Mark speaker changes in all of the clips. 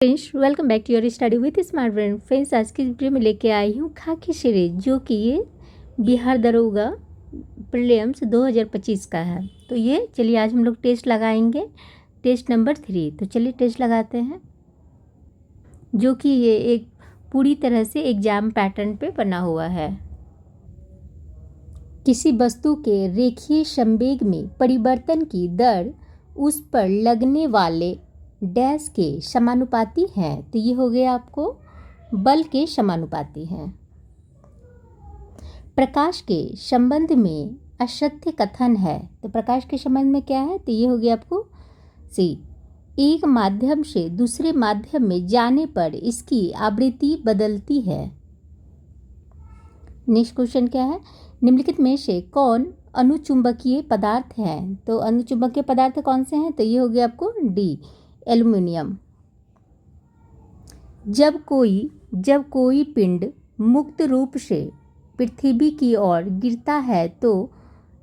Speaker 1: Friends, welcome back to your study with smart brain. Friends, आज की video में लेके आई हूँ खाकी सीरीज, जो कि ये बिहार दरोगा प्रीलिम्स 2025 का है। तो ये चलिए आज हम लोग टेस्ट लगाएंगे, टेस्ट नंबर 3। तो चलिए टेस्ट लगाते हैं, जो कि ये एक पूरी तरह से एग्जाम पैटर्न पे बना हुआ है। किसी वस्तु के रेखीय संवेग में परिवर्तन की दर उस पर लगने वाले डैश के समानुपाती हैं। तो ये हो गया आपको बल के समानुपाती हैं। प्रकाश के संबंध में असत्य कथन है। तो प्रकाश के संबंध में क्या है? तो ये हो गया आपको सी। एक माध्यम से दूसरे माध्यम में जाने पर इसकी आवृत्ति बदलती है। नेक्स्ट क्वेश्चन क्या है? निम्नलिखित में से कौन अनुचुंबकीय पदार्थ है? तो अनुचुंबकीय पदार्थ कौन से हैं? तो ये हो गया आपको डी, एल्युमिनियम। जब कोई पिंड मुक्त रूप से पृथ्वी की ओर गिरता है तो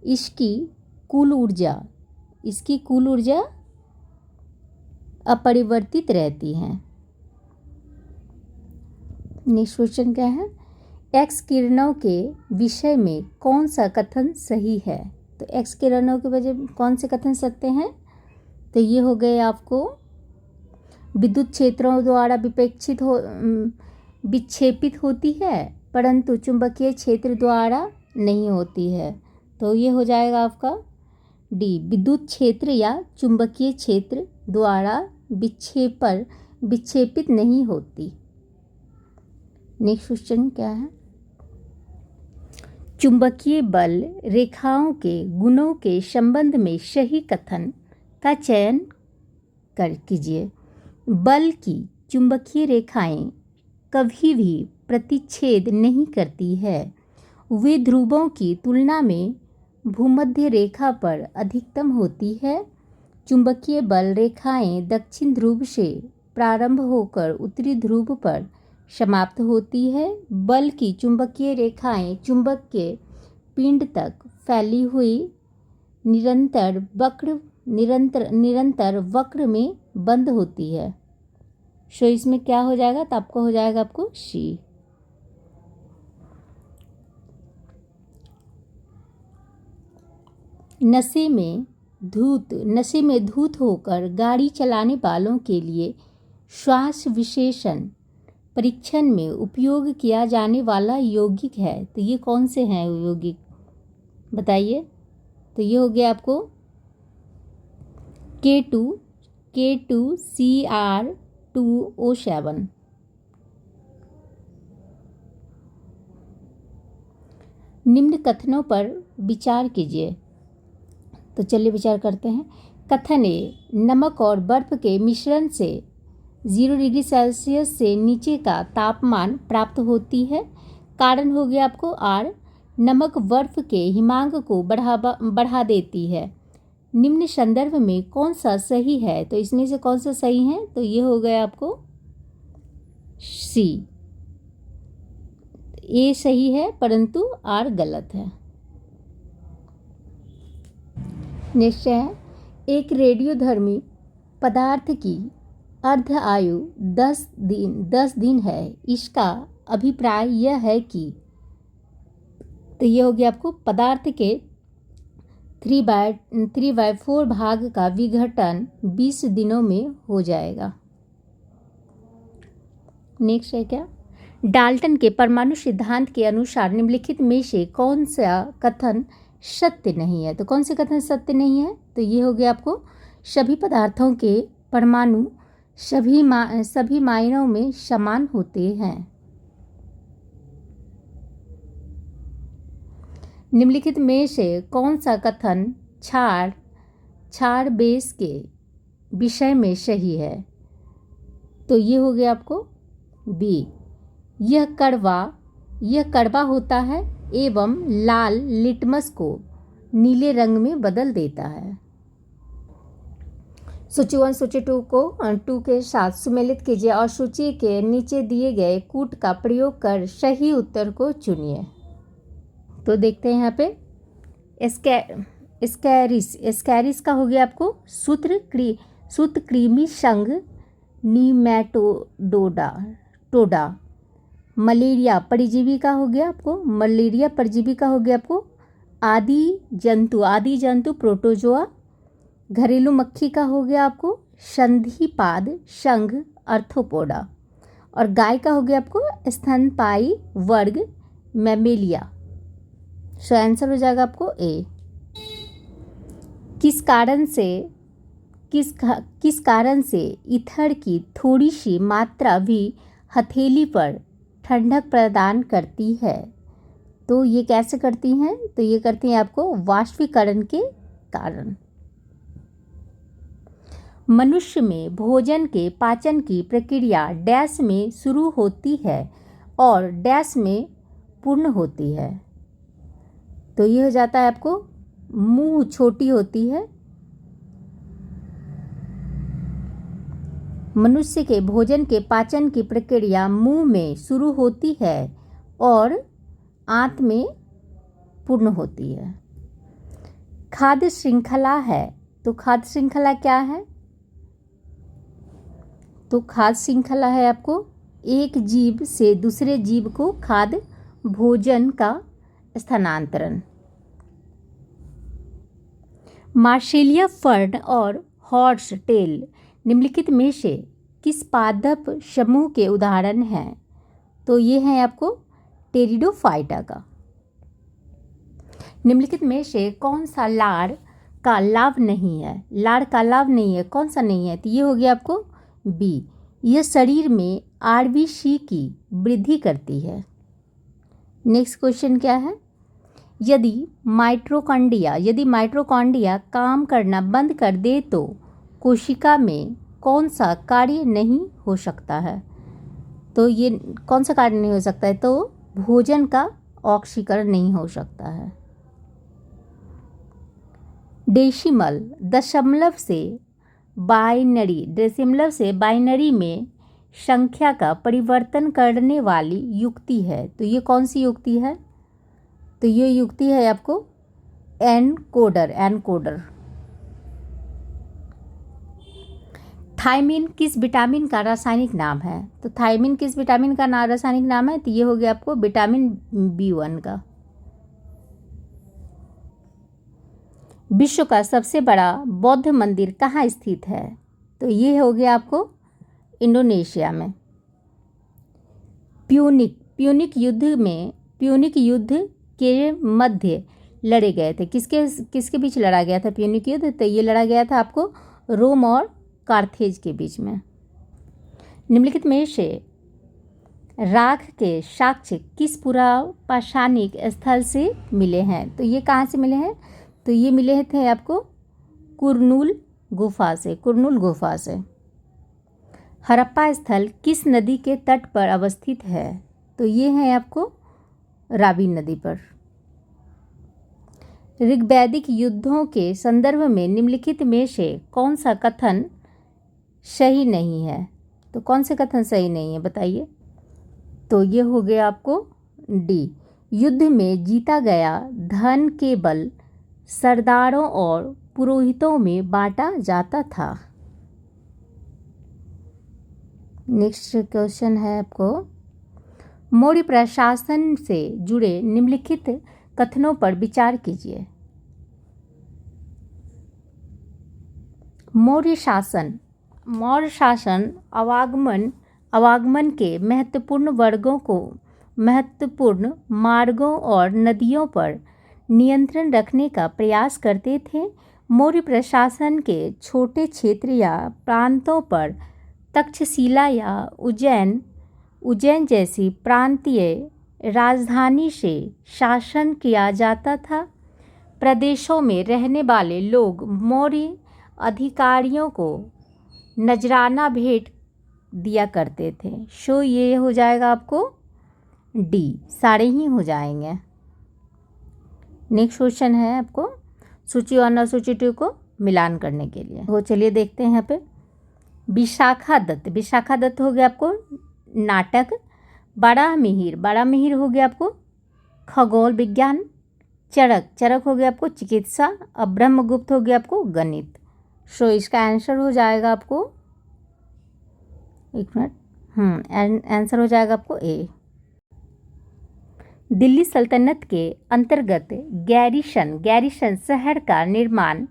Speaker 1: इसकी कुल ऊर्जा अपरिवर्तित रहती है। नेक्स्ट क्वेश्चन क्या है? एक्स किरणों के विषय में कौन सा कथन सही है? तो एक्स किरणों के वजह कौन से कथन सत्य हैं? तो ये हो गए आपको विद्युत क्षेत्रों द्वारा विक्षेपित होती है, परंतु चुंबकीय क्षेत्र द्वारा नहीं होती है। तो ये हो जाएगा आपका डी, विद्युत क्षेत्र या चुंबकीय क्षेत्र द्वारा विक्षेपित नहीं होती। नेक्स्ट क्वेश्चन क्या है? चुंबकीय बल रेखाओं के गुणों के संबंध में सही कथन का चयन कीजिए। बल की चुंबकीय रेखाएं कभी भी प्रतिच्छेद नहीं करती है। वे ध्रुवों की तुलना में भूमध्य रेखा पर अधिकतम होती है। चुंबकीय बल रेखाएं दक्षिण ध्रुव से प्रारंभ होकर उत्तरी ध्रुव पर समाप्त होती है। बल की चुंबकीय रेखाएं चुंबक के पिंड तक फैली हुई निरंतर वक्र में बंद होती है। सो इसमें क्या हो जाएगा? तो आपको हो जाएगा आपको सी। नशे में धुत होकर गाड़ी चलाने वालों के लिए श्वास विशेषण परीक्षण में उपयोग किया जाने वाला यौगिक है। तो ये कौन से हैं यौगिक, बताइए? तो ये हो गया आपको K2CR2O7। निम्न कथनों पर विचार कीजिए। तो चलिए विचार करते हैं। कथन ए, नमक और बर्फ के मिश्रण से 0 डिग्री सेल्सियस से नीचे का तापमान प्राप्त होती है। कारण हो गया आपको आर, नमक बर्फ के हिमांक को बढ़ा देती है। निम्न संदर्भ में कौन सा सही है? तो इसमें से कौन सा सही है? तो ये हो गया आपको सी, ए सही है परंतु आर गलत है। नेक्स्ट है, एक रेडियोधर्मी पदार्थ की अर्ध आयु 10 दिन है। इसका अभिप्राय यह है कि, तो ये हो गया आपको पदार्थ के 3/4 भाग का विघटन 20 दिनों में हो जाएगा। नेक्स्ट है क्या? डाल्टन के परमाणु सिद्धांत के अनुसार निम्नलिखित में से कौन सा कथन सत्य नहीं है? तो कौन से कथन सत्य नहीं है? तो ये हो गया आपको सभी पदार्थों के परमाणु सभी मायनों में समान होते हैं। निम्नलिखित में से कौन सा कथन क्षार बेस के विषय में सही है? तो ये हो गया आपको बी, यह कड़वा होता है एवं लाल लिटमस को नीले रंग में बदल देता है। सूची 1 सूची 2 को 2 के साथ सुमेलित कीजिए और सूची के नीचे दिए गए कूट का प्रयोग कर सही उत्तर को चुनिए। तो देखते हैं यहाँ पे एस्कैरिस का हो गया आपको सूत्रकृमि संघ नीमैटोडोडा टोडा। मलेरिया परजीवी का हो गया आपको, मलेरिया परजीवी का हो गया आपको। आदि जंतु प्रोटोजोआ। घरेलू मक्खी का हो गया आपको संधिपाद शंख अर्थोपोडा। और गाय का हो गया आपको स्तनपायी वर्ग मैमेलिया। सो आंसर हो जाएगा आपको ए। किस कारण से ईथर की थोड़ी सी मात्रा भी हथेली पर ठंडक प्रदान करती है? तो ये कैसे करती हैं? तो ये करती हैं आपको वाष्पीकरण के कारण। मनुष्य में भोजन के पाचन की प्रक्रिया डैश में शुरू होती है और डैश में पूर्ण होती है? तो ये हो जाता है आपको मुंह छोटी होती है। मनुष्य के भोजन के पाचन की प्रक्रिया मुंह में शुरू होती है और आंत में पूर्ण होती है। खाद्य श्रृंखला है, तो खाद्य श्रृंखला क्या है? तो खाद्य श्रृंखला है आपको एक जीव से दूसरे जीव को खाद्य भोजन का स्थानांतरण। मार्शेलिया फर्न और हॉर्स टेल निम्नलिखित में से किस पादप समूह के उदाहरण हैं? तो ये हैं आपको टेरिडोफाइटा का। निम्नलिखित में से कौन सा लाड़ का लाभ नहीं है? लाड़ का लाभ नहीं है, कौन सा नहीं है? तो ये हो गया आपको बी। यह शरीर में आरबीसी की वृद्धि करती है। नेक्स्ट क्वेश्चन क्या है? यदि माइटोकॉन्ड्रिया काम करना बंद कर दे तो कोशिका में कौन सा कार्य नहीं हो सकता है? तो ये कौन सा कार्य नहीं हो सकता है? तो भोजन का ऑक्सीकरण नहीं हो सकता है। डेसिमल दशमलव से बाइनरी में संख्या का परिवर्तन करने वाली युक्ति है। तो ये कौन सी युक्ति है? तो ये युक्ति है आपको एनकोडर। थायमिन किस विटामिन का रासायनिक नाम है? तो थायमिन किस विटामिन का रासायनिक नाम है? तो ये हो गया आपको विटामिन B1 का। विश्व का सबसे बड़ा बौद्ध मंदिर कहाँ स्थित है? तो ये हो गया आपको इंडोनेशिया में। प्यूनिक युद्ध के मध्य लड़े गए थे। किसके बीच लड़ा गया था प्यूनिक युद्ध? तो ये लड़ा गया था आपको रोम और कार्थेज के बीच में। निम्नलिखित में से राख के साक्ष्य किस पुरापाषाणिक स्थल से मिले हैं? तो ये कहाँ से मिले हैं? तो ये मिले थे आपको कुरनूल गुफा से। हड़प्पा स्थल किस नदी के तट पर अवस्थित है? तो ये है आपको रावी नदी पर। ऋग्वैदिक युद्धों के संदर्भ में निम्नलिखित में से कौन सा कथन सही नहीं है? तो कौन से कथन सही नहीं है बताइए? तो ये हो गया आपको डी। युद्ध में जीता गया धन केवल सरदारों और पुरोहितों में बांटा जाता था। नेक्स्ट क्वेश्चन है आपको मौर्य प्रशासन से जुड़े निम्नलिखित कथनों पर विचार कीजिए। मौर्य शासन आवागमन के महत्वपूर्ण मार्गों और नदियों पर नियंत्रण रखने का प्रयास करते थे। मौर्य प्रशासन के छोटे क्षेत्र या प्रांतों पर तक्षशिला या उज्जैन जैसी प्रांतीय राजधानी से शासन किया जाता था। प्रदेशों में रहने वाले लोग मौर्य अधिकारियों को नजराना भेंट दिया करते थे। सो ये हो जाएगा आपको डी, सारे ही हो जाएंगे। नेक्स्ट क्वेश्चन है आपको सूची 1 और सूची 2 को मिलान करने के लिए। तो चलिए देखते हैं यहाँ पे। विशाखा दत्त हो गया आपको नाटक। बड़ा मिहिर हो गया आपको खगोल विज्ञान। चरक हो गया आपको चिकित्सा। और ब्रह्मगुप्त हो गया आपको गणित। सो इसका आंसर हो जाएगा आपको एक मिनट, आंसर हो जाएगा आपको ए। दिल्ली सल्तनत के अंतर्गत गैरिसन शहर का निर्माण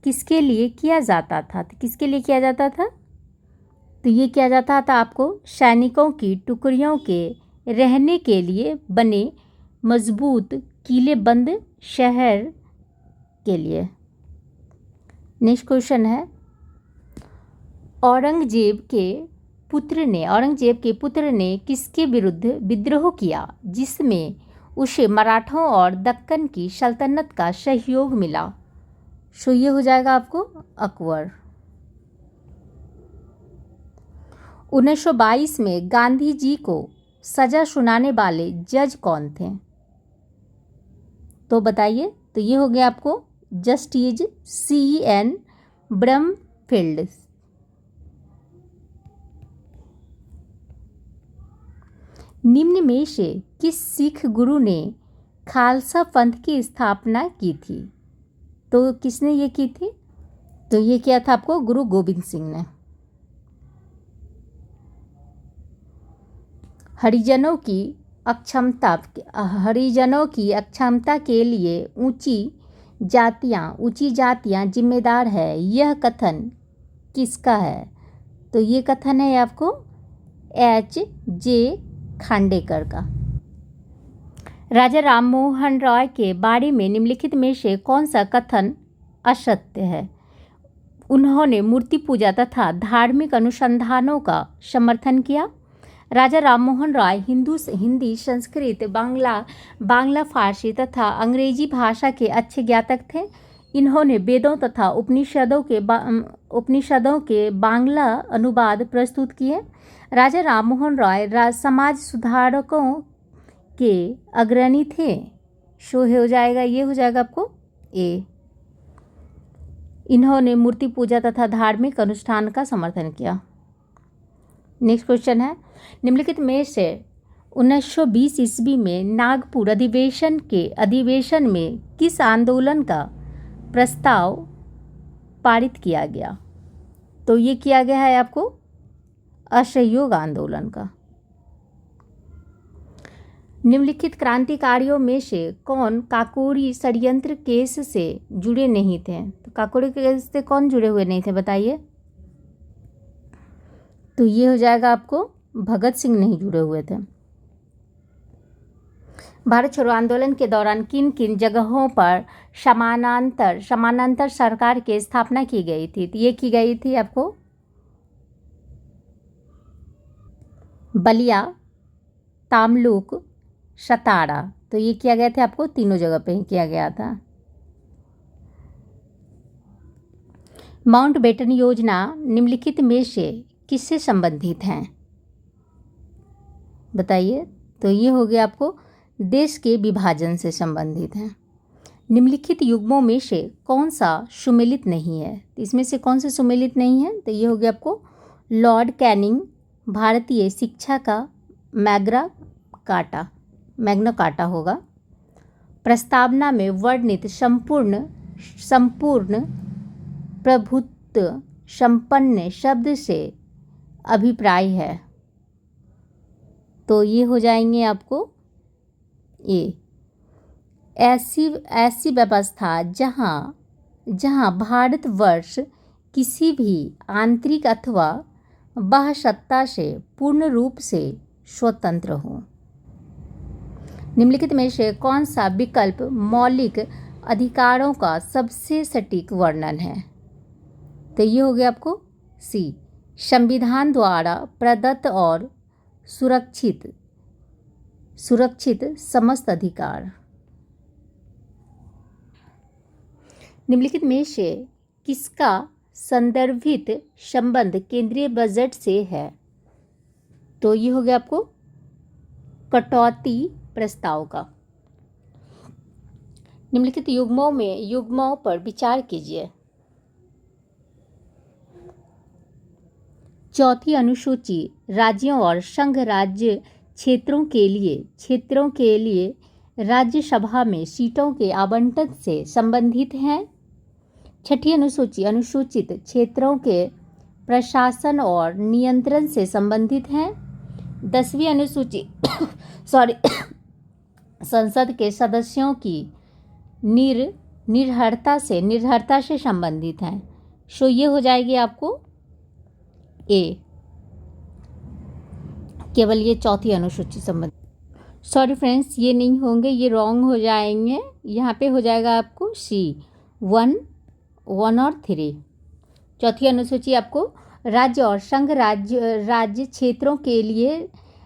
Speaker 1: किसके लिए किया जाता था? तो किसके लिए किया जाता था? तो ये किया जाता था आपको सैनिकों की टुकड़ियों के रहने के लिए बने मजबूत किलेबंद शहर के लिए। नेक्स्ट क्वेश्चन है, औरंगजेब के पुत्र ने किसके विरुद्ध विद्रोह किया जिसमें उसे मराठों और दक्कन की सल्तनत का सहयोग मिला? सो ये हो जाएगा आपको अकबर। 1922 में गांधी जी को सजा सुनाने वाले जज कौन थे? तो बताइए। तो ये हो गया आपको जस्टिस CN ब्रमफील्ड। निम्न में से किस सिख गुरु ने खालसा पंथ की स्थापना की थी? तो किसने ये की थी? तो ये किया था आपको गुरु गोविंद सिंह ने। हरिजनों की अक्षमता के लिए ऊंची जातियां जिम्मेदार है, यह कथन किसका है? तो ये कथन है आपको H.J. खांडेकर का। राजा राममोहन रॉय के बारे में निम्नलिखित में से कौन सा कथन असत्य है? उन्होंने मूर्ति पूजा तथा धार्मिक अनुसंधानों का समर्थन किया। राजा राममोहन रॉय हिंदी, संस्कृत, बांग्ला, फारसी तथा अंग्रेजी भाषा के अच्छे ज्ञातक थे। इन्होंने वेदों तथा उपनिषदों के बांग्ला अनुवाद प्रस्तुत किए। राजा राममोहन रॉय समाज सुधारकों के अग्रणी थे। शो हो जाएगा, ये हो जाएगा आपको ए। इन्होंने मूर्ति पूजा तथा धार्मिक अनुष्ठान का समर्थन किया। नेक्स्ट क्वेश्चन है, निम्नलिखित में से 1920 ईस्वी में नागपुर अधिवेशन में किस आंदोलन का प्रस्ताव पारित किया गया? तो ये किया गया है आपको असहयोग आंदोलन का। निम्नलिखित क्रांतिकारियों में से कौन काकोरी षड्यंत्र केस से जुड़े नहीं थे? तो काकोरी केस से कौन जुड़े हुए नहीं थे बताइए। तो ये हो जाएगा आपको भगत सिंह नहीं जुड़े हुए थे। भारत छोड़ो आंदोलन के दौरान किन किन जगहों पर समानांतर सरकार की स्थापना की गई थी? तो ये की गई थी आपको बलिया, तामलुक, सतारा। तो ये किया गया था आपको तीनों जगह पे ही किया गया था। माउंटबेटन योजना निम्नलिखित में से किससे संबंधित हैं? बताइए। तो ये हो गया आपको देश के विभाजन से संबंधित है। निम्नलिखित युग्मों में से कौन सा सुमेलित नहीं है? तो इसमें से कौन सा सुमेलित नहीं है? तो ये हो गया आपको लॉर्ड कैनिंग भारतीय शिक्षा का मैग्ना कार्टा होगा। प्रस्तावना में वर्णित संपूर्ण प्रभुत्व संपन्न शब्द से अभिप्राय है। तो ये हो जाएंगे आपको ए। ऐसी व्यवस्था जहाँ भारतवर्ष किसी भी आंतरिक अथवा बाह्य सत्ता से पूर्ण रूप से स्वतंत्र हो। निम्नलिखित में से कौन सा विकल्प मौलिक अधिकारों का सबसे सटीक वर्णन है? तो ये हो गया आपको सी, संविधान द्वारा प्रदत्त और सुरक्षित समस्त अधिकार। निम्नलिखित में से किसका संदर्भित संबंध केंद्रीय बजट से है? तो ये हो गया आपको कटौती प्रस्ताव का। निम्नलिखित युग्मों पर विचार कीजिए। चौथी अनुसूची राज्यों और संघ राज्य क्षेत्रों के लिए राज्यसभा में सीटों के आवंटन से संबंधित है। छठी अनुसूची अनुसूचित क्षेत्रों के प्रशासन और नियंत्रण से संबंधित है। 10वीं अनुसूची सॉरी संसद के सदस्यों की निर्भरता से संबंधित है। सो ये हो जाएगी आपको ए, केवल ये चौथी अनुसूची संबंधित। सॉरी फ्रेंड्स, ये नहीं होंगे, ये रॉन्ग हो जाएंगे। यहाँ पे हो जाएगा आपको सी 1 और 3। चौथी अनुसूची आपको राज्य और संघ राज्य क्षेत्रों के लिए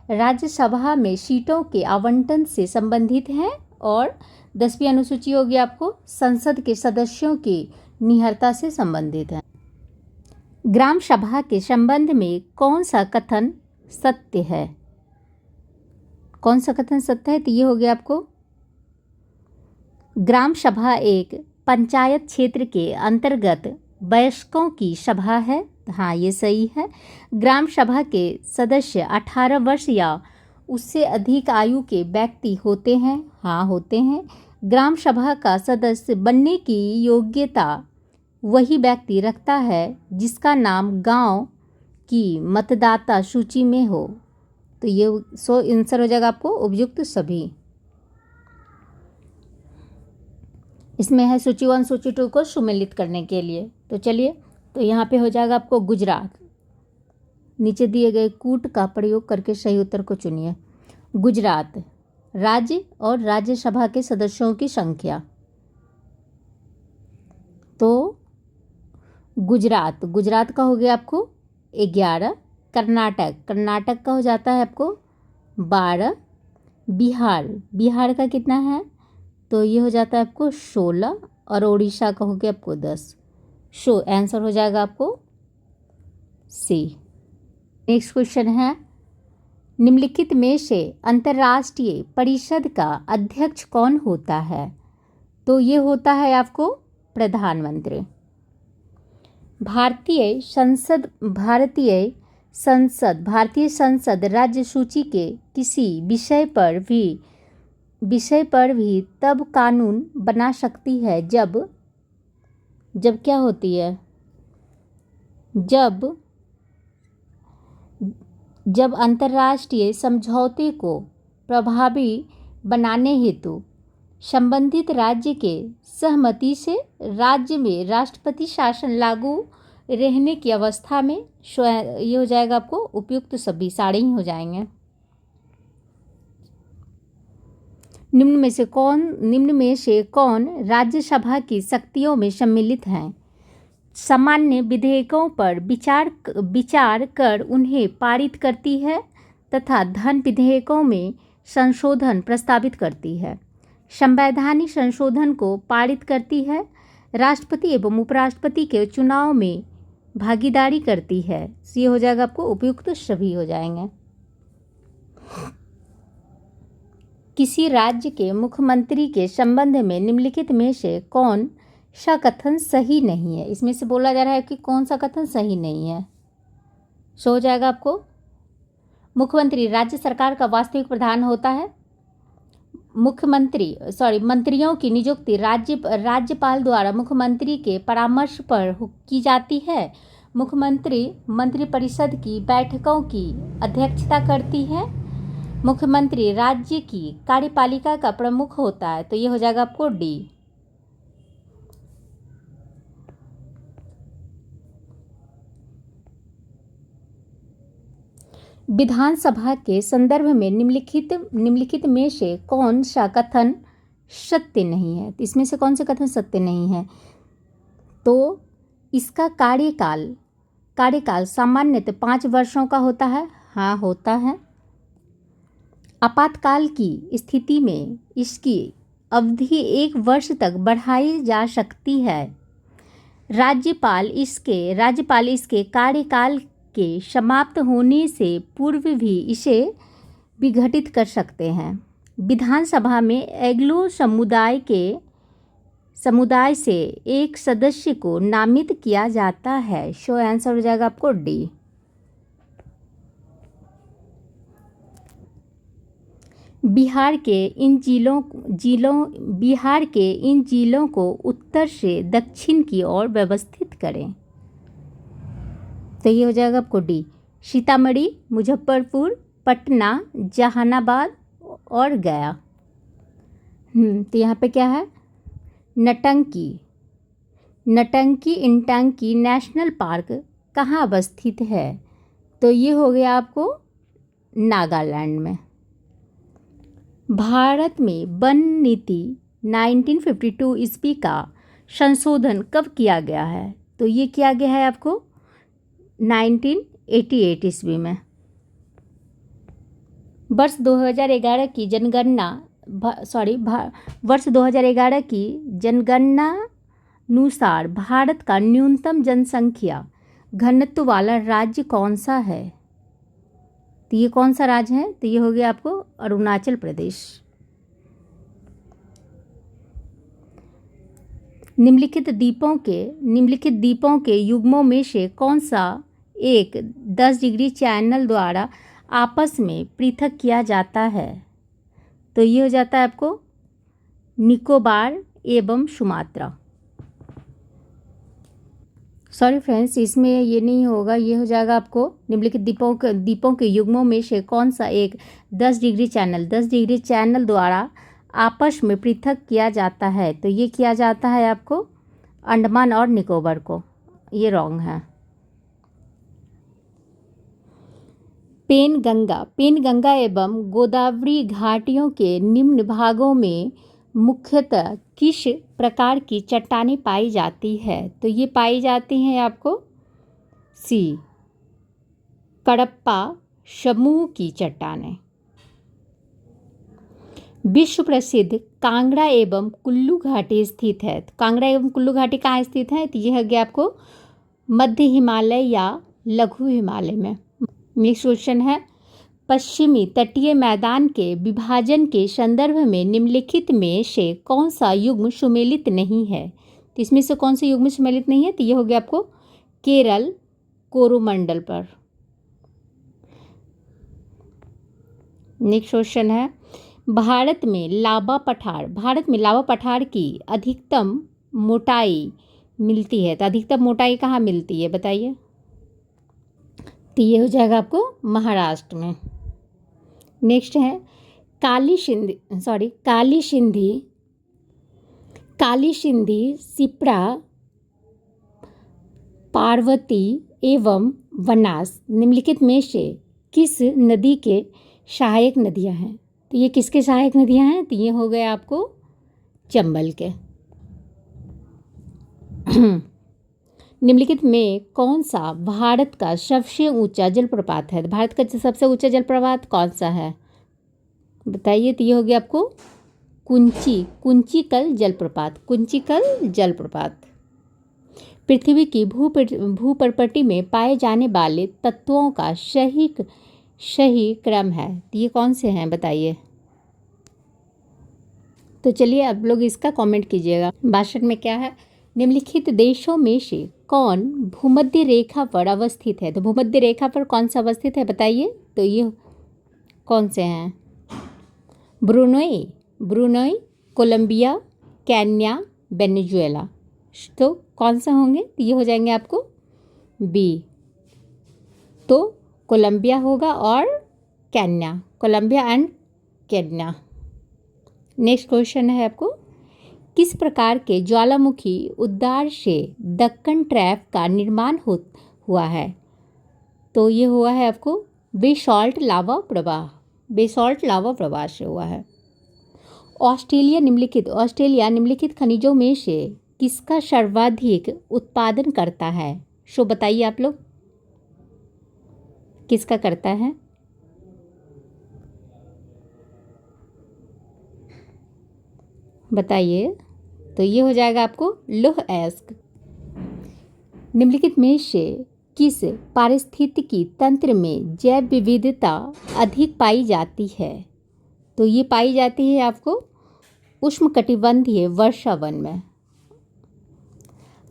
Speaker 1: राज्यसभा में सीटों के आवंटन से संबंधित है। और 10वीं अनुसूची होगी आपको संसद के सदस्यों की निहरता से संबंधित है। ग्राम सभा के संबंध में कौन सा कथन सत्य है? कौन सा कथन सत्य है? तो ये हो गया आपको ग्राम सभा एक पंचायत क्षेत्र के अंतर्गत वयस्कों की सभा है। हाँ, ये सही है। ग्राम सभा के सदस्य 18 वर्ष या उससे अधिक आयु के व्यक्ति होते हैं। हाँ, होते हैं। ग्राम सभा का सदस्य बनने की योग्यता वही व्यक्ति रखता है जिसका नाम गांव की मतदाता सूची में हो। तो ये आंसर हो जाएगा आपको उपयुक्त सभी। इसमें है सूची 1 सूची 2 को सुमेलित करने के लिए। तो चलिए, तो यहाँ पे हो जाएगा आपको गुजरात। नीचे दिए गए कूट का प्रयोग करके सही उत्तर को चुनिए। गुजरात राज्य और राज्यसभा के सदस्यों की संख्या। तो गुजरात का हो गया आपको 11। कर्नाटक का हो जाता है आपको 12। बिहार का कितना है? तो ये हो जाता है आपको 16। और उड़ीसा का हो गया आपको 10। आंसर हो जाएगा आपको सी। नेक्स्ट क्वेश्चन है, निम्नलिखित में से अंतर्राष्ट्रीय परिषद का अध्यक्ष कौन होता है? तो ये होता है आपको प्रधानमंत्री। भारतीय संसद राज्य सूची के किसी विषय पर भी तब कानून बना सकती है जब क्या होती है? जब अंतर्राष्ट्रीय समझौते को प्रभावी बनाने हेतु संबंधित राज्य के सहमति से राज्य में राष्ट्रपति शासन लागू रहने की अवस्था में। ये हो जाएगा आपको उपयुक्त सभी, सारे ही हो जाएंगे। निम्न में से कौन राज्यसभा की शक्तियों में सम्मिलित हैं? सामान्य विधेयकों पर विचार कर उन्हें पारित करती है तथा धन विधेयकों में संशोधन प्रस्तावित करती है। संवैधानिक संशोधन को पारित करती है। राष्ट्रपति एवं उपराष्ट्रपति के चुनाव में भागीदारी करती है। ये हो जाएगा आपको उपयुक्त सभी हो जाएंगे। किसी राज्य के मुख्यमंत्री के संबंध में निम्नलिखित में से कौन सा कथन सही नहीं है? इसमें से बोला जा रहा है कि कौन सा कथन सही नहीं है। हो जाएगा आपको मुख्यमंत्री राज्य सरकार का वास्तविक प्रधान होता है। मंत्रियों की नियुक्ति राज्यपाल द्वारा मुख्यमंत्री के परामर्श पर की जाती है। मुख्यमंत्री मंत्रिपरिषद की बैठकों की अध्यक्षता करती है। मुख्यमंत्री राज्य की कार्यपालिका का प्रमुख होता है। तो ये हो जाएगा आपको डी। विधानसभा के संदर्भ में निम्नलिखित में से कौन सा कथन सत्य नहीं है? तो इसमें से कौन सा कथन सत्य नहीं है? तो इसका कार्यकाल सामान्यतः 5 वर्षों का होता है। हाँ, होता है। आपातकाल की स्थिति में इसकी अवधि 1 वर्ष तक बढ़ाई जा सकती है। राज्यपाल इसके कार्यकाल के समाप्त होने से पूर्व भी इसे विघटित कर सकते हैं। विधानसभा में एंग्लो समुदाय से एक सदस्य को नामित किया जाता है। सो आंसर हो जाएगा आपको डी। बिहार के इन जिलों को उत्तर से दक्षिण की ओर व्यवस्थित करें। तो ये हो जाएगा आपको डी, सीतामढ़ी, मुजफ्फरपुर, पटना, जहानाबाद और गया। तो यहाँ पे क्या है, नटंकी इंटंकी नेशनल पार्क कहाँ अवस्थित है? तो ये हो गया आपको नागालैंड में। भारत में वन नीति 1952 ईस्वी का संशोधन कब किया गया है? तो ये किया गया है आपको 1988 ईस्वी में। वर्ष 2011 की जनगणना अनुसार भारत का न्यूनतम जनसंख्या घनत्व वाला राज्य कौन सा है? तो ये कौन सा राज्य है? तो ये हो गया आपको अरुणाचल प्रदेश। निम्नलिखित द्वीपों के युग्मों में से कौन सा एक 10 डिग्री चैनल द्वारा आपस में पृथक किया जाता है? तो ये हो जाता है आपको निकोबार एवं सुमात्रा। सॉरी फ्रेंड्स, इसमें ये नहीं होगा, ये हो जाएगा आपको निम्नलिखित द्वीपों के युग्मों में से कौन सा एक 10 डिग्री चैनल द्वारा आपस में पृथक किया जाता है? तो ये किया जाता है आपको अंडमान और निकोबार को। ये रॉन्ग है। पेनगंगा एवं गोदावरी घाटियों के निम्न भागों में मुख्यतः किस प्रकार की चट्टानें पाई जाती है? तो ये पाई जाती हैं आपको सी, कडप्पा समूह की चट्टानें। विश्व प्रसिद्ध कांगड़ा एवं कुल्लू घाटी स्थित है। तो कांगड़ा एवं कुल्लू घाटी कहाँ स्थित है? तो यह है गया आपको मध्य हिमालय या लघु हिमालय में। नेक्स्ट क्वेश्चन है, पश्चिमी तटीय मैदान के विभाजन के संदर्भ में निम्नलिखित में से कौन सा युग्म सुमेलित नहीं है? तो इसमें से कौन सा युग्म सुमेलित नहीं है? तो ये हो गया आपको केरल कोरोमंडल पर। नेक्स्ट क्वेश्चन है, भारत में लावा पठार की अधिकतम मोटाई मिलती है। तो अधिकतम मोटाई कहाँ मिलती है बताइए? तो ये हो जाएगा आपको महाराष्ट्र में। नेक्स्ट है, काली सिंधी शिप्रा, पार्वती एवं बनास निम्नलिखित में से किस नदी के सहायक नदियां हैं? तो ये किसके सहायक नदियां हैं? तो ये हो गया आपको चंबल के। निम्नलिखित में कौन सा भारत का सबसे ऊंचा जलप्रपात है? भारत का सबसे ऊंचा जलप्रपात कौन सा है बताइए? तो ये हो गया आपको कुंचिकल जलप्रपात। पृथ्वी की भूप्रपट्टी में पाए जाने वाले तत्वों का सही क्रम है। तो ये कौन से हैं बताइए? तो चलिए आप लोग इसका कमेंट कीजिएगा। 62 में क्या है, निम्नलिखित देशों में से कौन भूमध्य रेखा पर अवस्थित है? तो भूमध्य रेखा पर कौन सा अवस्थित है बताइए? तो ये कौन से हैं? Brunei, Colombia, Kenya, Venezuela. तो कौन सा होंगे? तो ये हो जाएंगे आपको बी। तो कोलंबिया होगा और Kenya, Colombia and Kenya. Next question है आपको, किस प्रकार के ज्वालामुखी उद्गार से दक्कन ट्रैप का निर्माण हुआ है? तो ये हुआ है आपको बेसाल्ट लावा प्रवाह से हुआ है। ऑस्ट्रेलिया निम्नलिखित खनिजों में से किसका सर्वाधिक उत्पादन करता है? सो बताइए आप लोग, किसका करता है? बताइए। तो ये हो जाएगा आपको लौह अयस्क। निम्नलिखित में से किस पारिस्थितिकी तंत्र में जैव विविधता अधिक पाई जाती है? तो ये पाई जाती है आपको उष्णकटिबंधीय वर्षा वन में।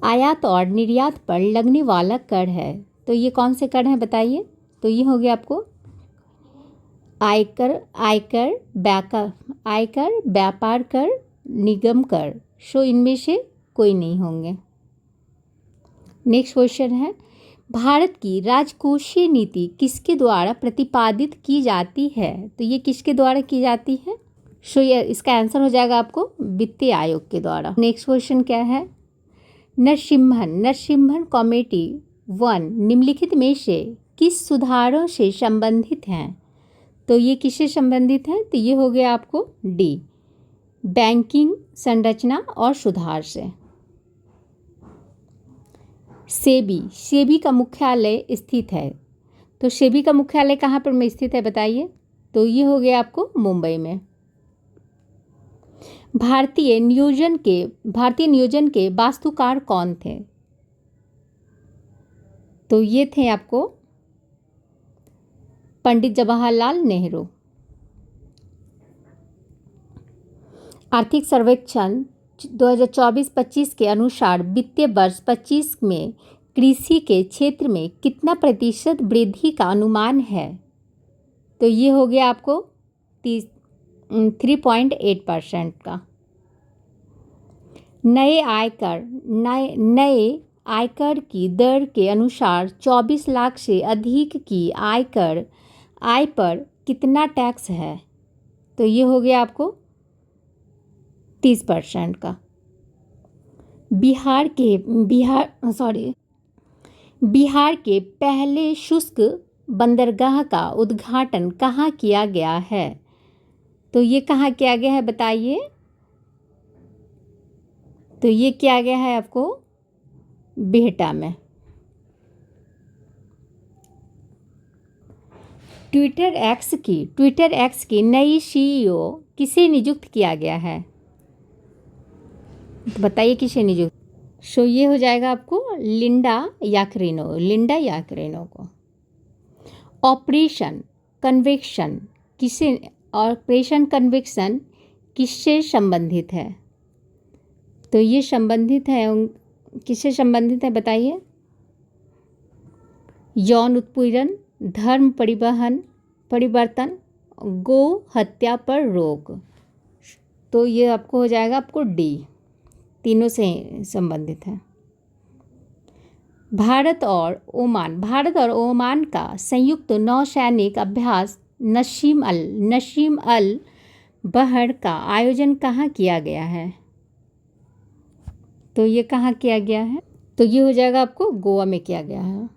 Speaker 1: आयात और निर्यात पर लगने वाला कर है। तो ये कौन से कर हैं बताइए? तो ये हो गया आपको आयकर, व्यापार कर, निगम कर। सो इनमें से कोई नहीं होंगे। नेक्स्ट क्वेश्चन है, भारत की राजकोषीय नीति किसके द्वारा प्रतिपादित की जाती है? तो ये किसके द्वारा की जाती है? सो ये इसका आंसर हो जाएगा आपको वित्तीय आयोग के द्वारा। नेक्स्ट क्वेश्चन क्या है, नरसिम्हन कमेटी 1 निम्नलिखित में से किस सुधारों से संबंधित हैं? तो ये किससे संबंधित है? तो ये हो गया आपको डी, बैंकिंग संरचना और सुधार से। सेबी का मुख्यालय स्थित है। तो सेबी का मुख्यालय कहाँ पर में स्थित है बताइए? तो ये हो गया आपको मुंबई में। भारतीय नियोजन के वास्तुकार कौन थे? तो ये थे आपको पंडित जवाहरलाल नेहरू। आर्थिक सर्वेक्षण 2024-25 के अनुसार वित्तीय वर्ष 25 में कृषि के क्षेत्र में कितना प्रतिशत वृद्धि का अनुमान है? तो ये हो गया आपको 3.8% का। नए आयकर की दर के अनुसार 24 लाख से अधिक की आय पर कितना टैक्स है? तो ये हो गया आपको 30% का। बिहार के पहले शुष्क बंदरगाह का उद्घाटन कहाँ किया गया है? तो ये कहाँ किया गया है बताइए? तो ये किया गया है आपको बिहटा में। ट्विटर एक्स की नई CEO किसे नियुक्त किया गया है? तो बताइए किसे नियुक्त? सो ये हो जाएगा आपको लिंडा याकरिनो को। ऑपरेशन कन्वेक्शन किससे संबंधित है? तो ये संबंधित है, किससे संबंधित है बताइए? यौन उत्पीड़न, धर्म परिवर्तन, गो हत्या पर रोक। तो ये आपको हो जाएगा आपको डी, तीनों से संबंधित है। भारत और ओमान का संयुक्त नौसैनिक अभ्यास नसीम अल बहर का आयोजन कहाँ किया गया है? तो ये कहाँ किया गया है? तो ये हो जाएगा आपको गोवा में किया गया है।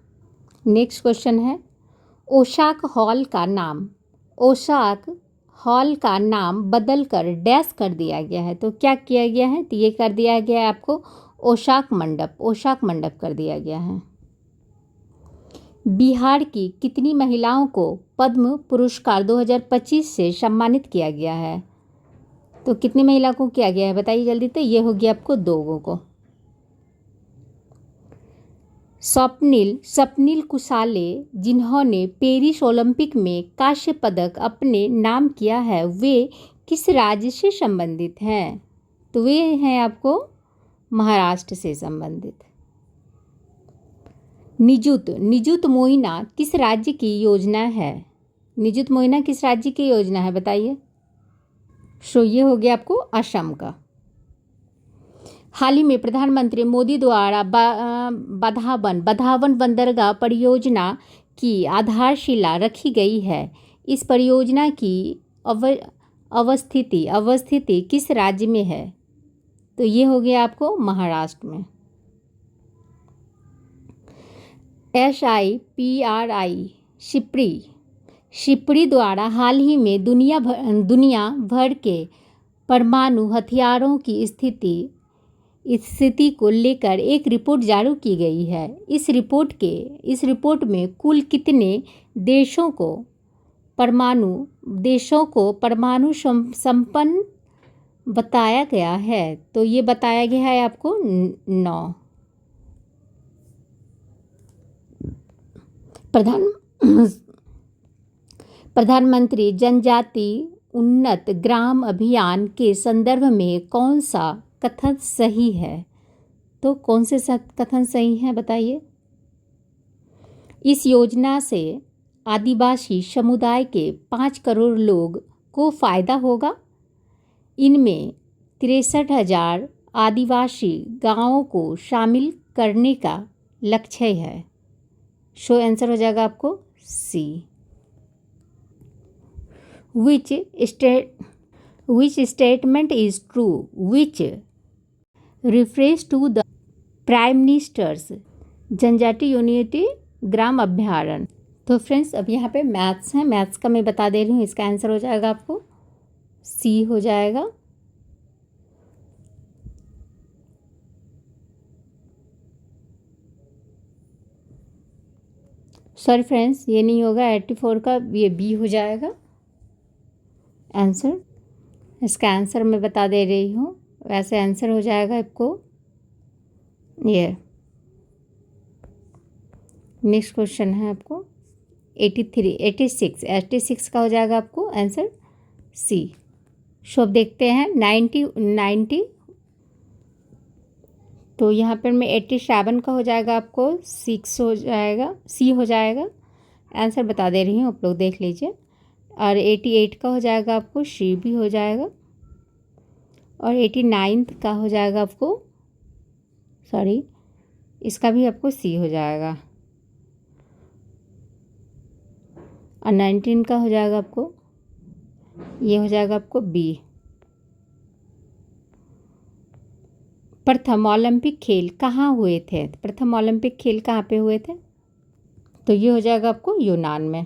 Speaker 1: नेक्स्ट क्वेश्चन है, ओसाक हॉल का नाम बदलकर डैश कर दिया गया है। तो क्या किया गया है? तो ये कर दिया गया है आपको ओसाक मंडप कर दिया गया है। बिहार की कितनी महिलाओं को पद्म पुरस्कार 2025 से सम्मानित किया गया है? तो कितनी महिला को किया गया है बताइए जल्दी? तो ये हो गया आपको 2 को। स्वप्निल कुसाले जिन्होंने पेरिस ओलंपिक में कांस्य पदक अपने नाम किया है, वे किस राज्य से संबंधित हैं? तो वे हैं आपको महाराष्ट्र से संबंधित। निजुत मोइना किस राज्य की योजना है? निजुत मोइना किस राज्य की योजना है बताइए? सो ये हो गया आपको असम का। हाल ही में प्रधानमंत्री मोदी द्वारा बधावन बंदरगाह परियोजना की आधारशिला रखी गई है। इस परियोजना की अवस्थिति किस राज्य में है? तो ये हो गया आपको महाराष्ट्र में। शिप्री द्वारा हाल ही में दुनिया भर के परमाणु हथियारों की स्थिति को लेकर एक रिपोर्ट जारी की गई है। इस रिपोर्ट में कुल कितने देशों को परमाणु संपन्न बताया गया है? तो ये बताया गया है आपको 9। प्रधानमंत्री जनजाति उन्नत ग्राम अभियान के संदर्भ में कौन सा कथन सही है? तो कौन से कथन सही है बताइए? इस योजना से आदिवासी समुदाय के 5 करोड़ लोग को फ़ायदा होगा। इनमें 63,000 आदिवासी गांवों को शामिल करने का लक्ष्य है। सो आंसर हो जाएगा आपको C. Which statement is true which refers to the prime minister's जनजाति यूनिटी ग्राम अभ्यारण्य। तो फ्रेंड्स अब यहाँ पे मैथ्स हैं, मैथ्स का मैं बता दे रही हूँ। इसका आंसर हो जाएगा आपको सी हो जाएगा। सॉरी फ्रेंड्स, ये नहीं होगा 84 का, ये बी हो जाएगा आंसर। इसका आंसर मैं बता दे रही हूँ। वैसे आंसर हो जाएगा आपको ये। नेक्स्ट क्वेश्चन है आपको 86 का हो जाएगा आपको आंसर सी। सो अब देखते हैं 90। तो यहाँ पर मैं 87 का हो जाएगा आपको 6 हो जाएगा, सी हो जाएगा। आंसर बता दे रही हूँ, आप लोग देख लीजिए। और 88 का हो जाएगा आपको सी भी हो जाएगा। और 89 का हो जाएगा आपको, सॉरी, इसका भी आपको सी हो जाएगा। और 19 का हो जाएगा आपको, ये हो जाएगा आपको बी। प्रथम ओलंपिक खेल कहाँ हुए थे? प्रथम ओलंपिक खेल कहाँ पे हुए थे? तो ये हो जाएगा आपको यूनान में।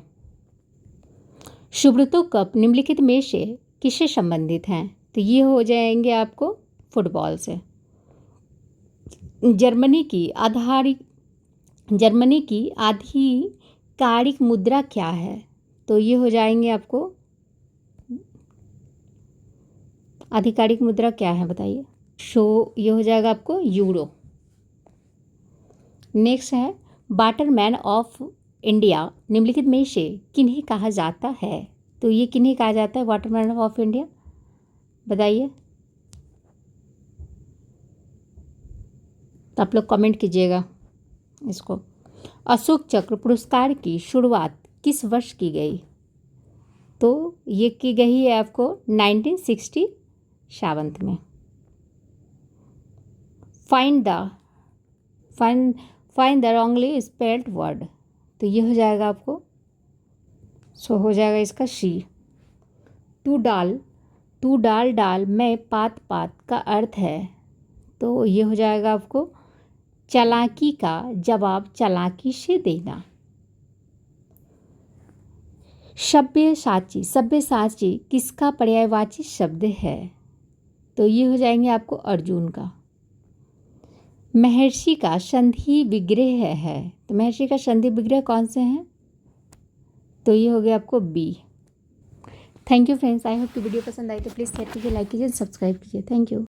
Speaker 1: सुब्रतो कप निम्नलिखित में से किससे संबंधित हैं? तो ये हो जाएंगे आपको फुटबॉल से। जर्मनी की आधिकारिक मुद्रा क्या है? तो ये हो जाएंगे आपको, आधिकारिक मुद्रा क्या है बताइए। सो ये हो जाएगा आपको यूरो। नेक्स्ट है वाटरमैन ऑफ इंडिया निम्नलिखित में से किन्हें कहा जाता है? तो ये किन्हें कहा जाता है वाटरमैन ऑफ इंडिया, बताइए। तो आप लोग कमेंट कीजिएगा इसको। अशोक चक्र पुरस्कार की शुरुआत किस वर्ष की गई? तो ये की गई है आपको 1967 में। Find the wrongly spelled word. तो ये हो जाएगा आपको, सो हो जाएगा इसका सी। तू डाल डाल मैं पात का अर्थ है। तो ये हो जाएगा आपको चालाकी का जवाब चालाकी से देना। सब्यसाची किसका पर्यायवाची शब्द है? तो ये हो जाएंगे आपको अर्जुन का। महर्षि का संधि विग्रह है। तो महर्षि का संधि विग्रह कौन से हैं? तो ये हो गया आपको B. Thank you friends, I hope कि वीडियो पसंद आई तो प्लीज़ शेयर कीजिए, लाइक कीजिए, सब्सक्राइब कीजिए। Thank you.